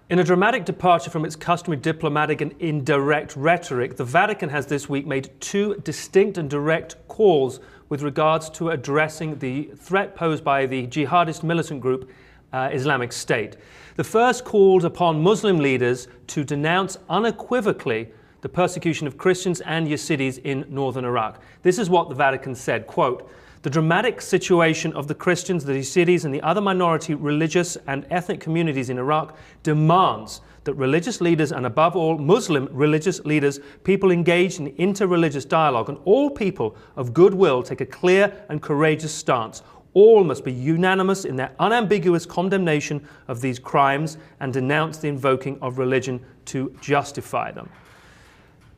In a dramatic departure from its customary diplomatic and indirect rhetoric, the Vatican has this week made two distinct and direct calls with regards to addressing the threat posed by the jihadist militant group Islamic State. The first called upon Muslim leaders to denounce unequivocally the persecution of Christians and Yazidis in northern Iraq. This is what the Vatican said, quote, "The dramatic situation of the Christians, the Yazidis, and the other minority religious and ethnic communities in Iraq demands that religious leaders, and above all Muslim religious leaders, people engaged in interreligious dialogue, and all people of goodwill take a clear and courageous stance. All must be unanimous in their unambiguous condemnation of these crimes and denounce the invoking of religion to justify them."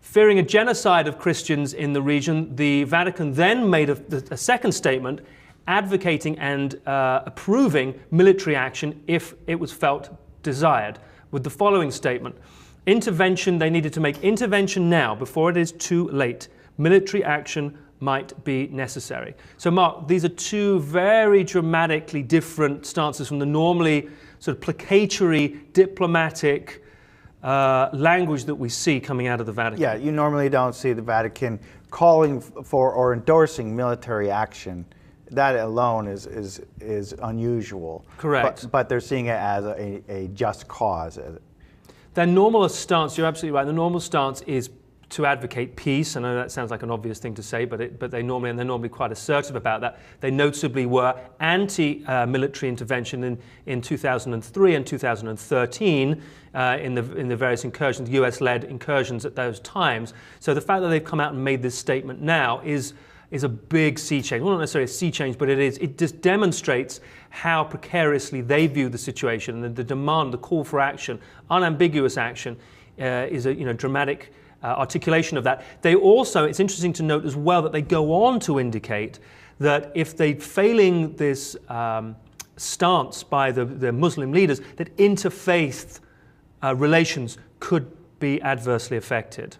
Fearing a genocide of Christians in the region, the Vatican then made a second statement advocating and approving military action if it was felt desired, with the following statement. Intervention, they needed to make intervention now before it is too late. Military action might be necessary. So Mark, these are two very dramatically different stances from the normally sort of placatory, diplomatic language that we see coming out of the Vatican. Yeah, you normally don't see the Vatican calling for or endorsing military action. That alone is unusual. Correct. But they're seeing it as a just cause. Their normal stance, you're absolutely right, the normal stance is to advocate peace. I know that sounds like an obvious thing to say, but they're normally quite assertive about that. They notably were anti-military intervention in 2003 and 2013 in the various incursions, US-led incursions at those times. So the fact that they've come out and made this statement now is a big sea change. Well, not necessarily a sea change, but it just demonstrates how precariously they view the situation, and the demand, the call for action, unambiguous action, is a dramatic articulation of that. They also, it's interesting to note as well that they go on to indicate that if they're failing this stance by the Muslim leaders, that interfaith relations could be adversely affected.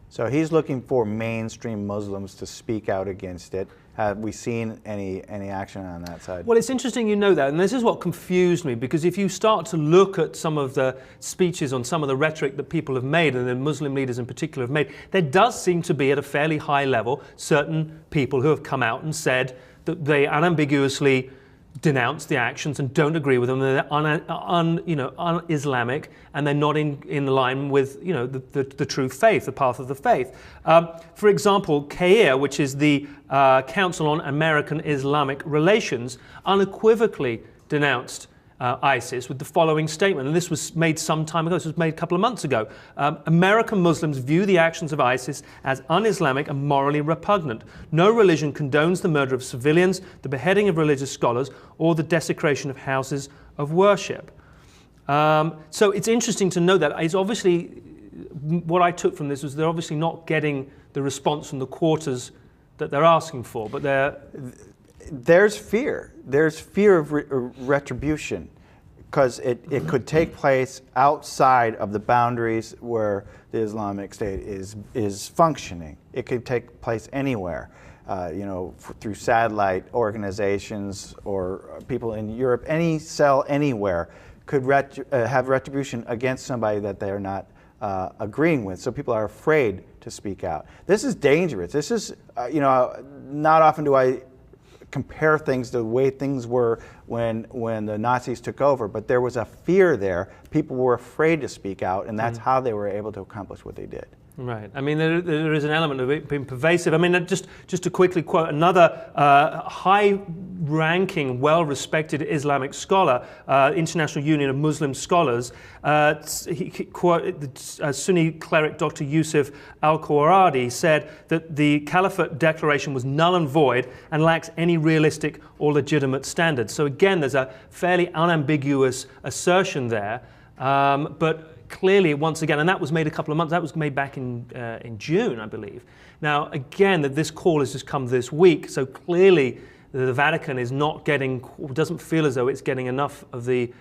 So he's looking for mainstream Muslims to speak out against it. Have we seen any action on that side? Well, it's interesting you know that, and this is what confused me, because if you start to look at some of the speeches on some of the rhetoric that people have made, and the Muslim leaders in particular have made, there does seem to be at a fairly high level certain people who have come out and said that they unambiguously denounce the actions and don't agree with them. They're un-Islamic, and they're not in line with the true faith, the path of the faith. For example, CAIR, which is the Council on American Islamic Relations, unequivocally denounced ISIS with the following statement, and this was made some time ago, this was made a couple of months ago. American Muslims view the actions of ISIS as un-Islamic and morally repugnant. No religion condones the murder of civilians, the beheading of religious scholars, or the desecration of houses of worship. So it's interesting to know that. It's obviously, what I took from this was they're obviously not getting the response from the quarters that they're asking for, but there's fear. There's fear of retribution, because it could take place outside of the boundaries where the Islamic State is functioning. It could take place anywhere, through satellite organizations or people in Europe. Any cell anywhere could have retribution against somebody that they're not agreeing with. So people are afraid to speak out. This is dangerous. This is, not often do I compare things to the way things were when the Nazis took over, but there was a fear there. People were afraid to speak out, and that's how they were able to accomplish what they did. Right. I mean, there is an element of it being pervasive. I mean, just to quickly quote another high-ranking, well-respected Islamic scholar, International Union of Muslim Scholars, Sunni cleric Dr. Yusuf al-Qawaradi said that the Caliphate Declaration was null and void and lacks any realistic or legitimate standards. So again, there's a fairly unambiguous assertion there, but clearly, once again, and that was made a couple of months, that was made back in June, I believe. Now, again, that this call has just come this week, so clearly the Vatican is not getting, doesn't feel as though it's getting enough of the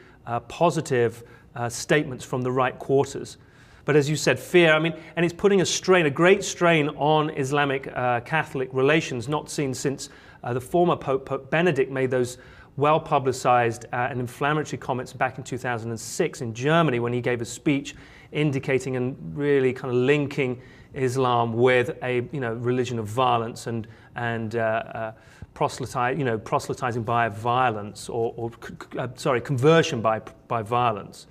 positive statements from the right quarters. But as you said, fear, I mean, and it's putting a great strain on Islamic Catholic relations, not seen since the former Pope, Pope Benedict, made those well publicized and inflammatory comments back in 2006 in Germany when he gave a speech indicating and really kind of linking Islam with a religion of violence and proselytizing by violence or conversion by violence.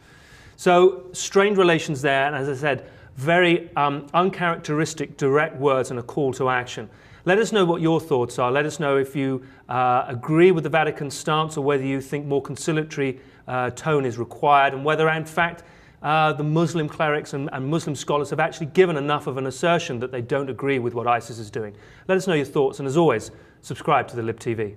So strained relations there, and as I said, very uncharacteristic direct words and a call to action. Let us know what your thoughts are. Let us know if you agree with the Vatican's stance or whether you think more conciliatory tone is required, and whether in fact the Muslim clerics and Muslim scholars have actually given enough of an assertion that they don't agree with what ISIS is doing. Let us know your thoughts, and as always, subscribe to the Lib TV.